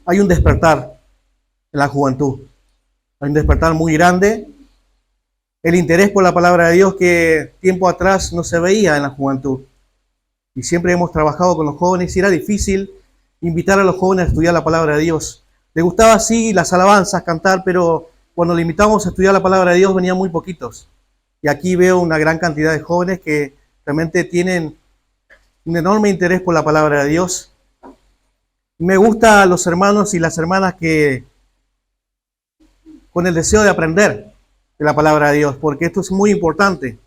hay un despertar en la juventud. Hay un despertar muy grande. El interés por la palabra de Dios que tiempo atrás no se veía en la juventud. Y siempre hemos trabajado con los jóvenes y era difícil invitar a los jóvenes a estudiar la palabra de Dios. Les gustaba sí las alabanzas, cantar, pero cuando le invitamos a estudiar la palabra de Dios venían muy poquitos. Y aquí veo una gran cantidad de jóvenes que realmente tienen un enorme interés por la palabra de Dios. Me gusta a los hermanos y las hermanas que con el deseo de aprender de la palabra de Dios, porque esto es muy importante,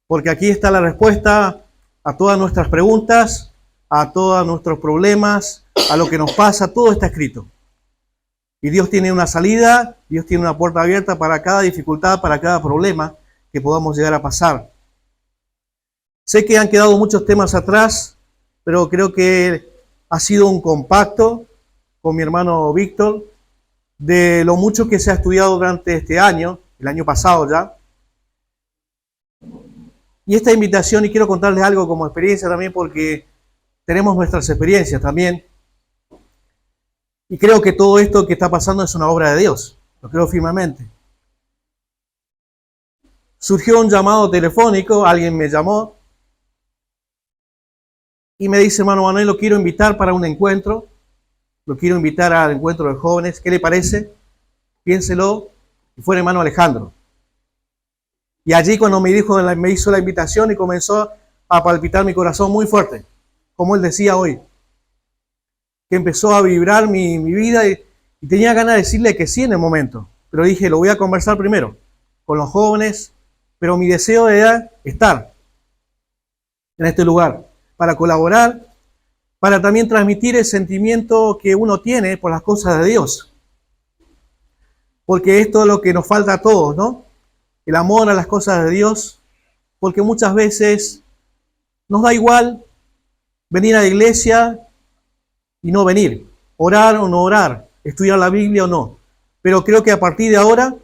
porque aquí está la respuesta a todas nuestras preguntas, a todos nuestros problemas, a lo que nos pasa, todo está escrito. Y Dios tiene una salida, Dios tiene una puerta abierta para cada dificultad, para cada problema que podamos llegar a pasar. Sé que han quedado muchos temas atrás, pero creo que ha sido un compacto con mi hermano Víctor de lo mucho que se ha estudiado durante este año, el año pasado ya. Y esta invitación, y quiero contarles algo como experiencia también, porque tenemos nuestras experiencias también. Y creo que todo esto que está pasando es una obra de Dios, lo creo firmemente. Surgió un llamado telefónico, alguien me llamó y me dice, hermano Manuel, lo quiero invitar para un encuentro, lo quiero invitar al encuentro de jóvenes, ¿qué le parece? Piénselo, y fue el hermano Alejandro. Y allí cuando me hizo la invitación y comenzó a palpitar mi corazón muy fuerte, como él decía hoy, que empezó a vibrar mi vida y tenía ganas de decirle que sí en el momento, pero dije, lo voy a conversar primero con los jóvenes, pero mi deseo era estar en este lugar, para colaborar, para también transmitir el sentimiento que uno tiene por las cosas de Dios. Porque esto es lo que nos falta a todos, ¿no? El amor a las cosas de Dios, porque muchas veces nos da igual venir a la iglesia y no venir, orar o no orar, estudiar la Biblia o no. Pero creo que a partir de ahora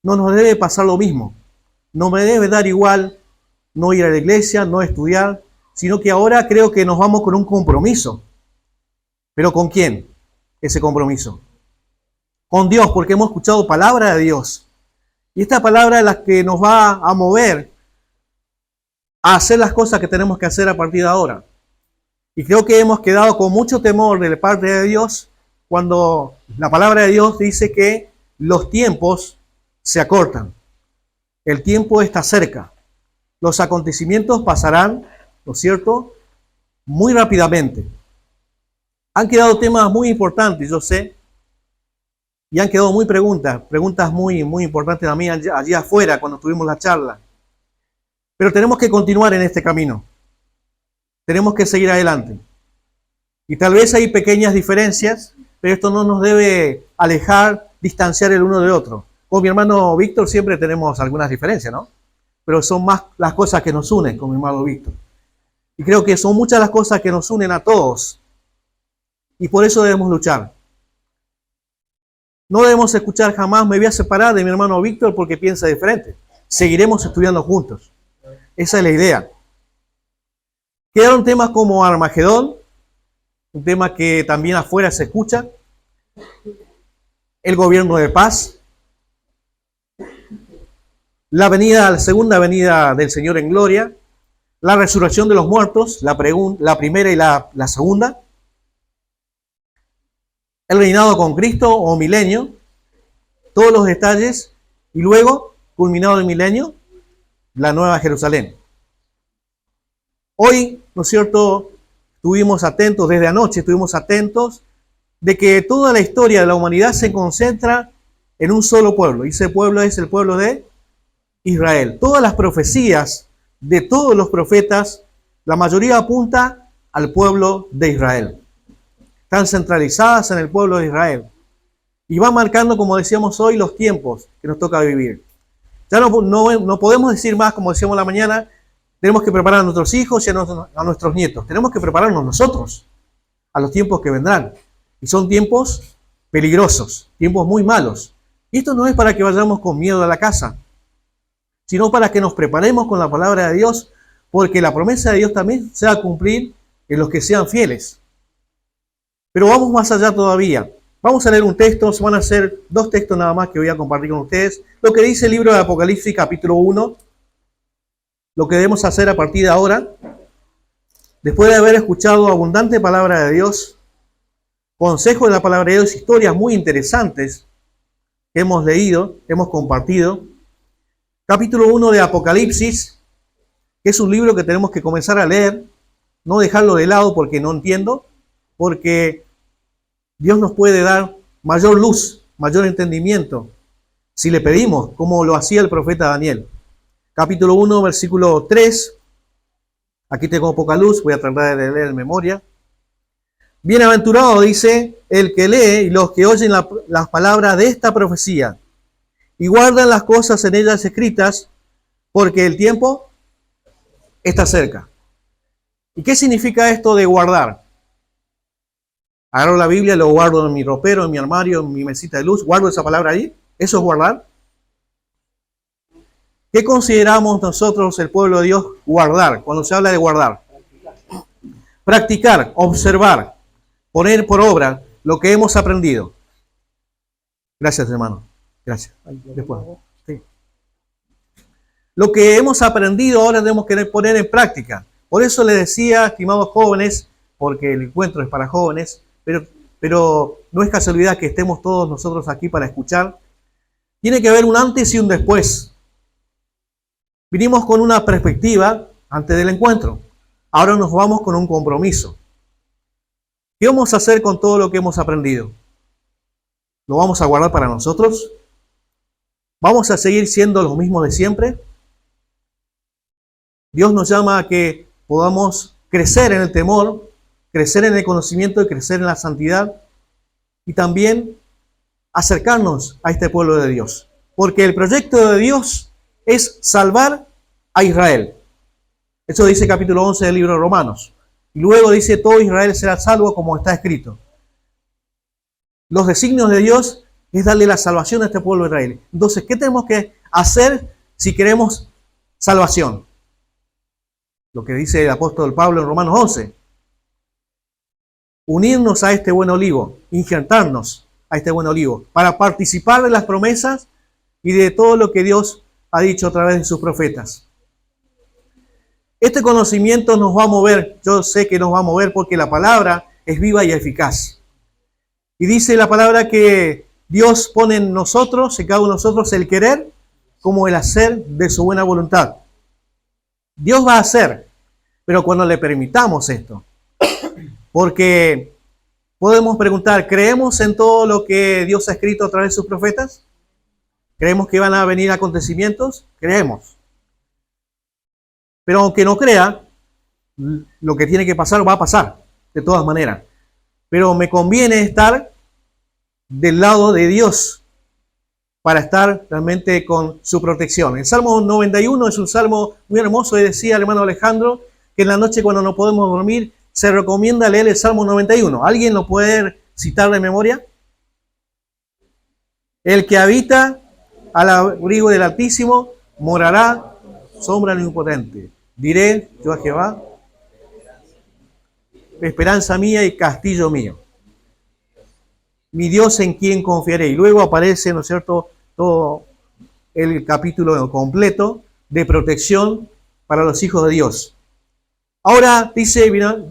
no nos debe pasar lo mismo. No me debe dar igual no ir a la iglesia, no estudiar, sino que ahora creo que nos vamos con un compromiso. ¿Pero con quién? Ese compromiso. Con Dios, porque hemos escuchado palabra de Dios. Y esta palabra es la que nos va a mover a hacer las cosas que tenemos que hacer a partir de ahora. Y creo que hemos quedado con mucho temor de parte de Dios cuando la palabra de Dios dice que los tiempos se acortan. El tiempo está cerca. Los acontecimientos pasarán, ¿no es cierto?, muy rápidamente. Han quedado temas muy importantes, yo sé, y han quedado preguntas muy, muy importantes también allí afuera cuando tuvimos la charla. Pero tenemos que continuar en este camino. Tenemos que seguir adelante. Y tal vez hay pequeñas diferencias, pero esto no nos debe alejar, distanciar el uno del otro. Con mi hermano Víctor siempre tenemos algunas diferencias, ¿no? Pero son más las cosas que nos unen con mi hermano Víctor. Y creo que son muchas las cosas que nos unen a todos. Y por eso debemos luchar. No debemos escuchar jamás, me voy a separar de mi hermano Víctor porque piensa diferente. Seguiremos estudiando juntos. Esa es la idea. Quedaron temas como Armagedón, un tema que también afuera se escucha, el gobierno de paz, la segunda venida del Señor en gloria, la resurrección de los muertos, la primera y la segunda, el reinado con Cristo o milenio, todos los detalles, y luego, culminado el milenio, la nueva Jerusalén. Hoy, ¿no es cierto?, estuvimos atentos, desde anoche estuvimos atentos de que toda la historia de la humanidad se concentra en un solo pueblo, y ese pueblo es el pueblo de Israel. Todas las profecías de todos los profetas, la mayoría apunta al pueblo de Israel. Están centralizadas en el pueblo de Israel. Y va marcando, como decíamos hoy, los tiempos que nos toca vivir. Ya no podemos decir más, como decíamos la mañana, tenemos que preparar a nuestros hijos y a nuestros nietos. Tenemos que prepararnos nosotros a los tiempos que vendrán. Y son tiempos peligrosos, tiempos muy malos. Y esto no es para que vayamos con miedo a la casa, sino para que nos preparemos con la palabra de Dios, porque la promesa de Dios también se va a cumplir en los que sean fieles. Pero vamos más allá todavía. Vamos a leer un texto, van a ser 2 textos nada más que voy a compartir con ustedes. Lo que dice el libro de Apocalipsis, capítulo 1, lo que debemos hacer a partir de ahora, después de haber escuchado abundante palabra de Dios, consejo de la palabra de Dios, historias muy interesantes que hemos leído, hemos compartido. Capítulo 1 de Apocalipsis, que es un libro que tenemos que comenzar a leer, no dejarlo de lado porque no entiendo, porque Dios nos puede dar mayor luz, mayor entendimiento, si le pedimos, como lo hacía el profeta Daniel. Capítulo 1, versículo 3. Aquí tengo poca luz, voy a tratar de leer en memoria. Bienaventurado, dice, el que lee y los que oyen las palabras de esta profecía y guardan las cosas en ellas escritas, porque el tiempo está cerca. ¿Y qué significa esto de guardar? Agarro la Biblia, lo guardo en mi ropero, en mi armario, en mi mesita de luz, guardo esa palabra ahí. ¿Eso es guardar? ¿Qué consideramos nosotros, el pueblo de Dios, guardar? Cuando se habla de guardar. Practicar, observar, poner por obra lo que hemos aprendido. Gracias, hermano. Gracias. Después. Sí. Lo que hemos aprendido ahora tenemos que poner en práctica. Por eso les decía, estimados jóvenes, porque el encuentro es para jóvenes, pero no es casualidad que estemos todos nosotros aquí para escuchar. Tiene que haber un antes y un después. Vinimos con una perspectiva antes del encuentro. Ahora nos vamos con un compromiso. ¿Qué vamos a hacer con todo lo que hemos aprendido? ¿Lo vamos a guardar para nosotros? ¿Vamos a seguir siendo los mismos de siempre? Dios nos llama a que podamos crecer en el temor, crecer en el conocimiento y crecer en la santidad y también acercarnos a este pueblo de Dios. Porque el proyecto de Dios es salvar a Israel. Eso dice capítulo 11 del libro de Romanos. Y luego dice, todo Israel será salvo como está escrito. Los designios de Dios es darle la salvación a este pueblo de Israel. Entonces, ¿qué tenemos que hacer si queremos salvación? Lo que dice el apóstol Pablo en Romanos 11. Unirnos a este buen olivo, injertarnos a este buen olivo, para participar de las promesas y de todo lo que Dios ha dicho a través de sus profetas. Este conocimiento nos va a mover, yo sé que nos va a mover porque la palabra es viva y eficaz. Y dice la palabra que Dios pone en nosotros, en cada uno de nosotros, el querer como el hacer de su buena voluntad. Dios va a hacer, pero cuando le permitamos esto. Porque podemos preguntar, ¿creemos en todo lo que Dios ha escrito a través de sus profetas? ¿Creemos que van a venir acontecimientos? Creemos. Pero aunque no crea, lo que tiene que pasar va a pasar, de todas maneras. Pero me conviene estar del lado de Dios para estar realmente con su protección. El Salmo 91 es un salmo muy hermoso y decía el hermano Alejandro que en la noche cuando no podemos dormir se recomienda leer el Salmo 91. ¿Alguien lo puede citar de memoria? El que habita al abrigo del Altísimo morará sombra del Omnipotente. Diré yo a Jehová, esperanza mía y castillo mío. Mi Dios en quien confiaré. Y luego aparece, ¿no es cierto?, todo el capítulo completo de protección para los hijos de Dios. Ahora dice, mira,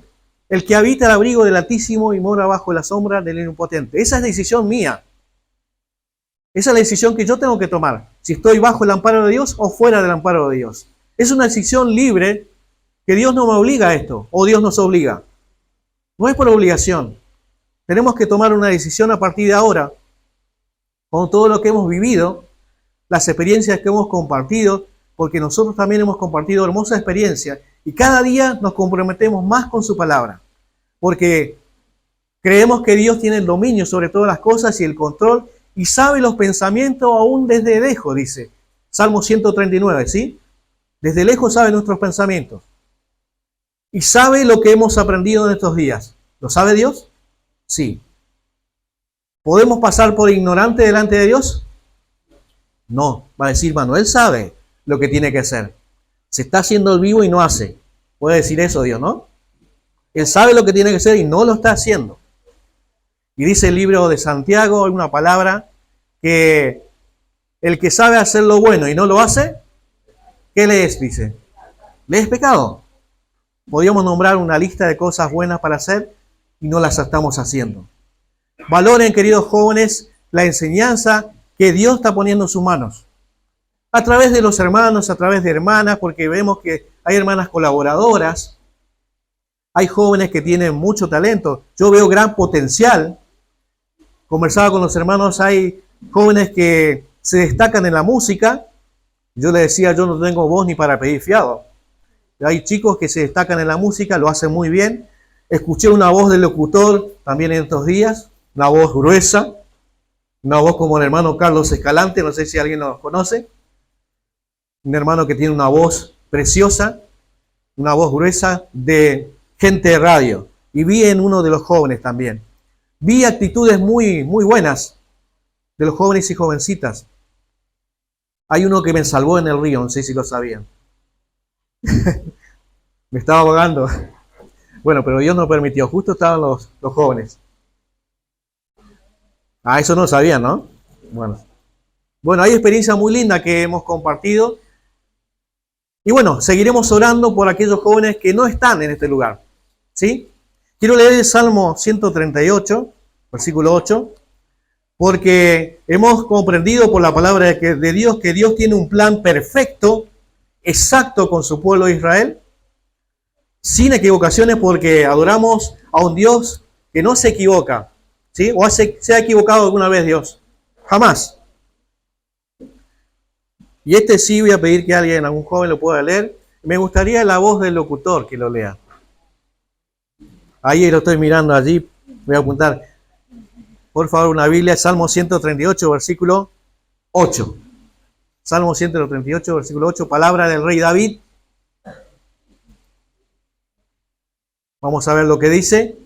el que habita al abrigo del Altísimo y mora bajo la sombra del Omnipotente. Esa es decisión mía. Esa es la decisión que yo tengo que tomar. Si estoy bajo el amparo de Dios o fuera del amparo de Dios. Es una decisión libre que Dios no me obliga a esto, o Dios nos obliga. No es por obligación. Tenemos que tomar una decisión a partir de ahora, con todo lo que hemos vivido, las experiencias que hemos compartido, porque nosotros también hemos compartido hermosas experiencias, y cada día nos comprometemos más con su palabra, porque creemos que Dios tiene el dominio sobre todas las cosas y el control, y sabe los pensamientos aún desde lejos, dice Salmo 139, ¿sí? Desde lejos sabe nuestros pensamientos. Y sabe lo que hemos aprendido en estos días. ¿Lo sabe Dios? Sí. ¿Podemos pasar por ignorante delante de Dios? No. Va a decir, Manuel sabe lo que tiene que hacer. Se está haciendo el vivo y no hace. Puede decir eso Dios, ¿no? Él sabe lo que tiene que hacer y no lo está haciendo. Y dice el libro de Santiago, hay una palabra, que el que sabe hacer lo bueno y no lo hace, ¿qué le es? Dice, le es pecado. Podríamos nombrar una lista de cosas buenas para hacer y no las estamos haciendo. Valoren, queridos jóvenes, la enseñanza que Dios está poniendo en sus manos. A través de los hermanos, a través de hermanas, porque vemos que hay hermanas colaboradoras, hay jóvenes que tienen mucho talento. Yo veo gran potencial. Conversaba con los hermanos, hay jóvenes que se destacan en la música. Yo les decía, yo no tengo voz ni para pedir fiado. Hay chicos que se destacan en la música, lo hacen muy bien. Escuché una voz del locutor también en estos días, una voz gruesa, una voz como el hermano Carlos Escalante, no sé si alguien lo conoce. Un hermano que tiene una voz preciosa, una voz gruesa de gente de radio. Y vi en uno de los jóvenes también. Vi actitudes muy, muy buenas de los jóvenes y jovencitas. Hay uno que me salvó en el río, no sé si lo sabían. Me estaba ahogando. Bueno, pero Dios no permitió, justo estaban los jóvenes. Ah, eso no lo sabían, ¿no? Bueno, hay experiencia muy linda que hemos compartido. Y bueno, seguiremos orando por aquellos jóvenes que no están en este lugar. ¿Sí? Quiero leer el Salmo 138, versículo 8, porque hemos comprendido por la palabra de Dios que Dios tiene un plan perfecto, exacto con su pueblo de Israel, sin equivocaciones, porque adoramos a un Dios que no se equivoca. ¿Sí? ¿O se ha equivocado alguna vez Dios? Jamás. Y sí voy a pedir que alguien, algún joven lo pueda leer. Me gustaría la voz del locutor que lo lea. Ahí lo estoy mirando allí. Voy a apuntar. Por favor, una Biblia, Salmo 138, versículo 8. Salmo 138, versículo 8, palabra del rey David. Vamos a ver lo que dice.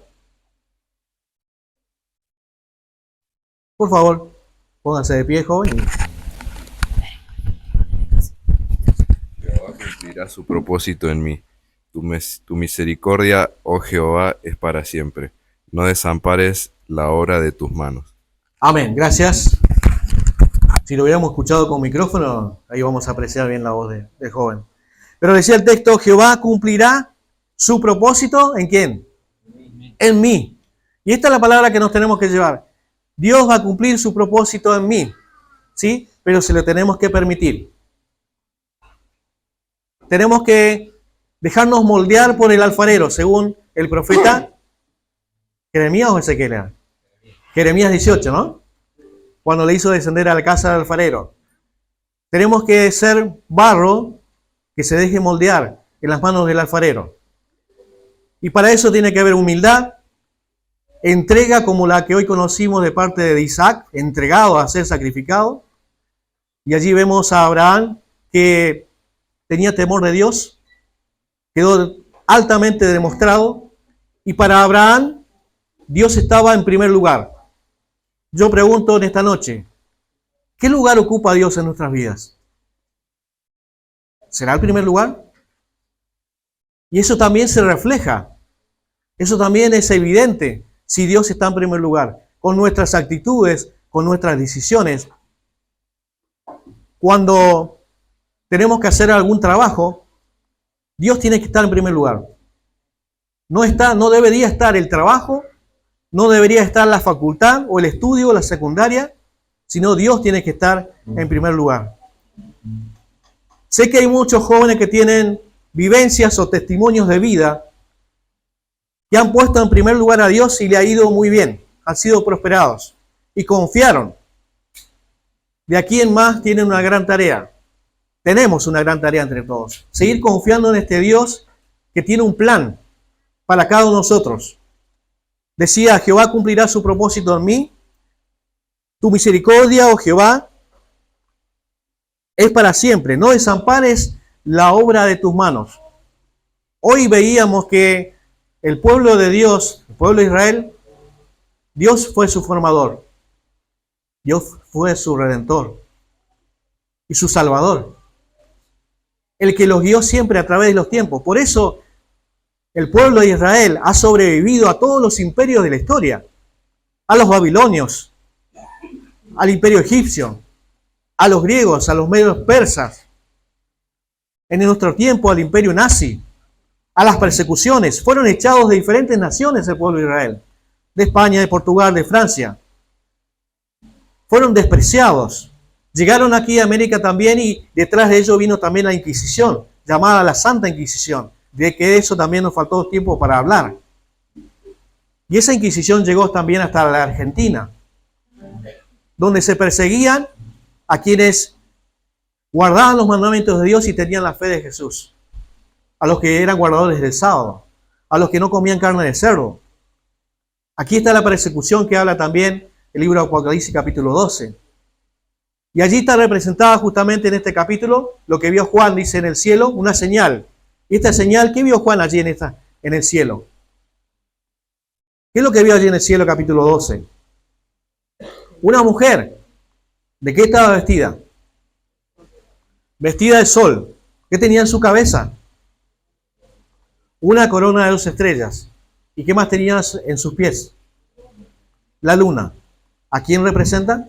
Por favor, pónganse de pie, joven. Jehová cumplirá su propósito en mí. Tu misericordia, oh Jehová, es para siempre. No desampares la obra de tus manos. Amén, gracias. Si lo hubiéramos escuchado con micrófono, ahí vamos a apreciar bien la voz del joven. Pero decía el texto, Jehová cumplirá su propósito, ¿en quién? En mí. Y esta es la palabra que nos tenemos que llevar. Dios va a cumplir su propósito en mí, ¿sí? Pero se lo tenemos que permitir. Tenemos que dejarnos moldear por el alfarero, según el profeta Jeremías o Ezequiel. Jeremías 18, ¿no? Cuando le hizo descender a la casa del alfarero. Tenemos que ser barro que se deje moldear en las manos del alfarero. Y para eso tiene que haber humildad, entrega como la que hoy conocimos de parte de Isaac, entregado a ser sacrificado. Y allí vemos a Abraham que tenía temor de Dios, quedó altamente demostrado. Y para Abraham, Dios estaba en primer lugar. Yo pregunto en esta noche, ¿qué lugar ocupa Dios en nuestras vidas? ¿Será el primer lugar? Y eso también se refleja, eso también es evidente si Dios está en primer lugar, con nuestras actitudes, con nuestras decisiones. Cuando tenemos que hacer algún trabajo, Dios tiene que estar en primer lugar. No debería estar el trabajo, no debería estar la facultad o el estudio o la secundaria, sino Dios tiene que estar en primer lugar. Sé que hay muchos jóvenes que tienen vivencias o testimonios de vida que han puesto en primer lugar a Dios y le ha ido muy bien, han sido prosperados y confiaron. De aquí en más tienen una gran tarea. Tenemos una gran tarea entre todos. Seguir confiando en este Dios que tiene un plan para cada uno de nosotros. Decía, Jehová cumplirá su propósito en mí. Tu misericordia, oh Jehová, es para siempre. No desampares la obra de tus manos. Hoy veíamos que el pueblo de Dios, el pueblo de Israel, Dios fue su formador. Dios fue su redentor y su salvador. El que los guió siempre a través de los tiempos. Por eso el pueblo de Israel ha sobrevivido a todos los imperios de la historia. a los babilonios, al imperio egipcio, a los griegos, a los medios persas, en nuestro tiempo al imperio nazi, a las persecuciones. Fueron echados de diferentes naciones el pueblo de Israel, de España, de Portugal, de Francia. Fueron despreciados. Llegaron aquí a América también y detrás de ello vino también la Inquisición, llamada la Santa Inquisición, de que eso también nos faltó tiempo para hablar. Y esa Inquisición llegó también hasta la Argentina, donde se perseguían a quienes guardaban los mandamientos de Dios y tenían la fe de Jesús, a los que eran guardadores del sábado, a los que no comían carne de cerdo. Aquí está la persecución que habla también el libro de Apocalipsis capítulo 12. Y allí está representada justamente en este capítulo lo que vio Juan, dice en el cielo, una señal. Y esta señal, ¿qué vio Juan allí en el cielo? ¿Qué es lo que vio allí en el cielo capítulo 12? Una mujer. ¿De qué estaba vestida? Vestida de sol. ¿Qué tenía en su cabeza? Una corona de 2 estrellas. ¿Y qué más tenía en sus pies? La luna. ¿A quién representa?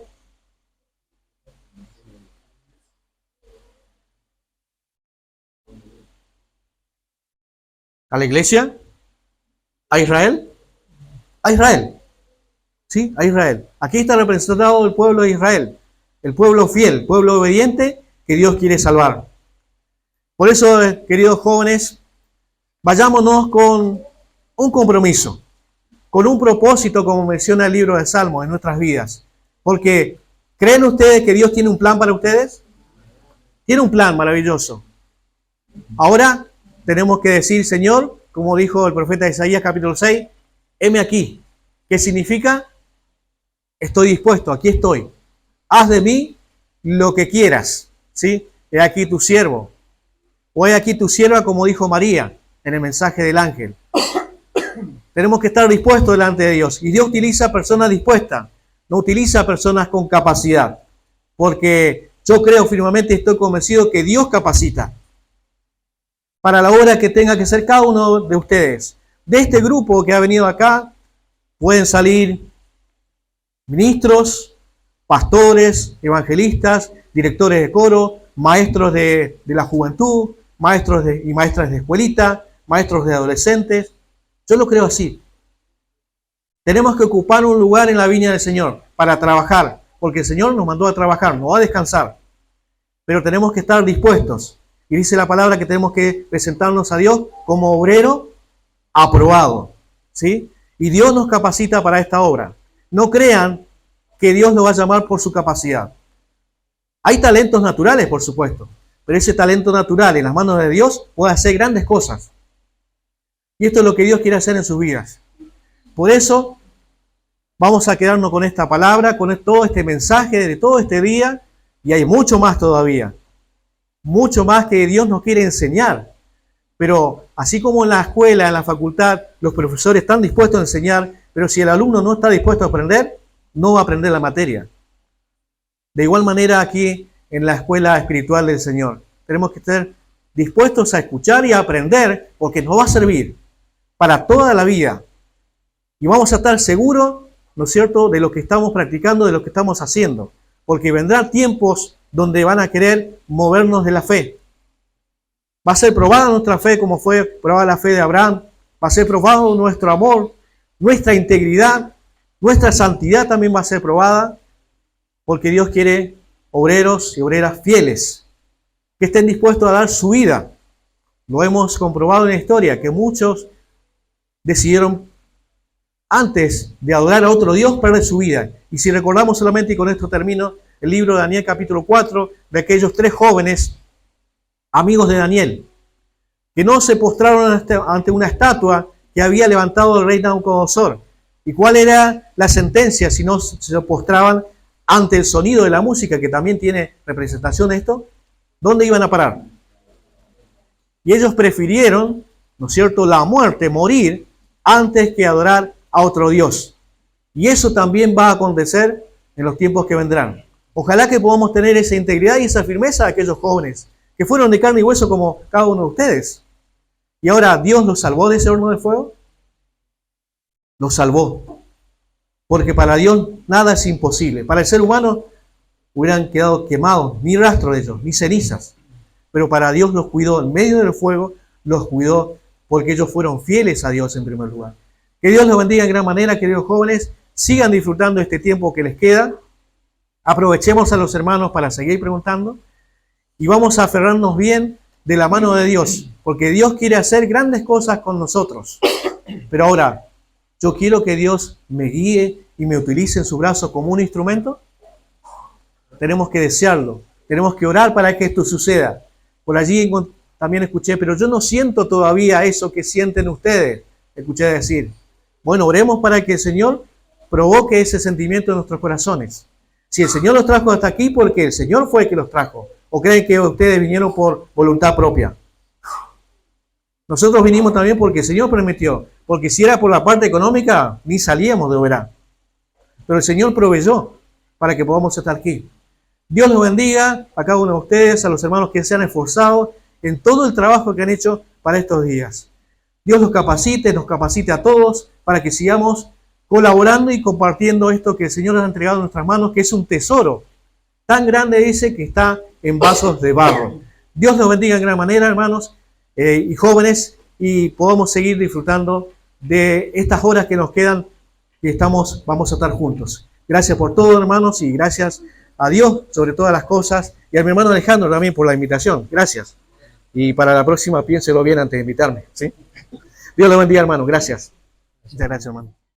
¿A la iglesia? ¿A Israel? A Israel. ¿Sí? A Israel. Aquí está representado el pueblo de Israel. El pueblo fiel, el pueblo obediente que Dios quiere salvar. Por eso, queridos jóvenes, vayámonos con un compromiso, con un propósito, como menciona el libro de Salmos, en nuestras vidas. Porque, ¿creen ustedes que Dios tiene un plan para ustedes? Tiene un plan maravilloso. Ahora tenemos que decir, Señor, como dijo el profeta Isaías capítulo 6, heme aquí. ¿Qué significa? Estoy dispuesto, aquí estoy. Haz de mí lo que quieras. ¿Sí? He aquí tu siervo. O he aquí tu sierva, como dijo María en el mensaje del ángel. Tenemos que estar dispuestos delante de Dios. Y Dios utiliza personas dispuestas, no utiliza personas con capacidad. Porque yo creo firmemente y estoy convencido que Dios capacita para la obra que tenga que hacer cada uno de ustedes. De este grupo que ha venido acá, pueden salir ministros, pastores, evangelistas, directores de coro, maestros de la juventud, maestros y maestras de escuelita, maestros de adolescentes. Yo lo creo así. Tenemos que ocupar un lugar en la viña del Señor para trabajar, porque el Señor nos mandó a trabajar, no a descansar. Pero tenemos que estar dispuestos. Y dice la palabra que tenemos que presentarnos a Dios como obrero aprobado. ¿Sí? Y Dios nos capacita para esta obra. No crean que Dios nos va a llamar por su capacidad. Hay talentos naturales, por supuesto, pero ese talento natural en las manos de Dios puede hacer grandes cosas. Y esto es lo que Dios quiere hacer en sus vidas. Por eso vamos a quedarnos con esta palabra, con todo este mensaje de todo este día, y hay mucho más todavía. Mucho más que Dios nos quiere enseñar. Pero así como en la escuela, en la facultad, los profesores están dispuestos a enseñar, pero si el alumno no está dispuesto a aprender, no va a aprender la materia. De igual manera aquí en la escuela espiritual del Señor. Tenemos que estar dispuestos a escuchar y a aprender, porque nos va a servir para toda la vida. Y vamos a estar seguros, ¿no es cierto?, de lo que estamos practicando, de lo que estamos haciendo. Porque vendrán tiempos donde van a querer movernos de la fe. Va a ser probada nuestra fe como fue probada la fe de Abraham. Va a ser probado nuestro amor, nuestra integridad, nuestra santidad también va a ser probada. Porque Dios quiere obreros y obreras fieles, que estén dispuestos a dar su vida. Lo hemos comprobado en la historia, que muchos decidieron, antes de adorar a otro Dios, perder su vida. Y si recordamos solamente, y con esto termino, el libro de Daniel capítulo 4, de aquellos 3 jóvenes, amigos de Daniel, que no se postraron ante una estatua que había levantado el rey Nabucodonosor. ¿Y cuál era la sentencia si no se postraban ante el sonido de la música, que también tiene representación de esto? ¿Dónde iban a parar? Y ellos prefirieron, ¿no es cierto?, la muerte, morir, antes que adorar a otro Dios. Y eso también va a acontecer en los tiempos que vendrán. Ojalá que podamos tener esa integridad y esa firmeza de aquellos jóvenes que fueron de carne y hueso como cada uno de ustedes. Y ahora, ¿Dios los salvó de ese horno de fuego? Los salvó. porque para Dios nada es imposible. Para el ser humano hubieran quedado quemados, ni rastro de ellos, ni cenizas. Pero para Dios los cuidó en medio del fuego, los cuidó porque ellos fueron fieles a Dios en primer lugar. Que Dios los bendiga en gran manera, queridos jóvenes. Sigan disfrutando este tiempo que les queda. Aprovechemos a los hermanos para seguir preguntando. Y vamos a aferrarnos bien de la mano de Dios, porque Dios quiere hacer grandes cosas con nosotros. Pero ahora, ¿yo quiero que Dios me guíe y me utilice en su brazo como un instrumento? Tenemos que desearlo. Tenemos que orar para que esto suceda. Por allí también escuché, pero yo no siento todavía eso que sienten ustedes. Escuché decir, bueno, oremos para que el Señor provoque ese sentimiento en nuestros corazones. Si el Señor los trajo hasta aquí, porque el Señor fue el que los trajo. ¿O creen que ustedes vinieron por voluntad propia? Nosotros vinimos también porque el Señor permitió. Porque si era por la parte económica, ni salíamos de Oberá. Pero el Señor proveyó para que podamos estar aquí. Dios los bendiga a cada uno de ustedes, a los hermanos que se han esforzado en todo el trabajo que han hecho para estos días. Dios los capacite, nos capacite a todos para que sigamos colaborando y compartiendo esto que el Señor nos ha entregado en nuestras manos, que es un tesoro tan grande, dice, que está en vasos de barro. Dios los bendiga en gran manera, hermanos y jóvenes, y podamos seguir disfrutando de estas horas que nos quedan, que vamos a estar juntos. Gracias por todo, hermanos, y gracias a Dios sobre todas las cosas, y a mi hermano Alejandro también por la invitación. Gracias. Y para la próxima piénselo bien antes de invitarme, ¿sí? Dios los bendiga, hermano. Gracias. Muchas gracias, hermano.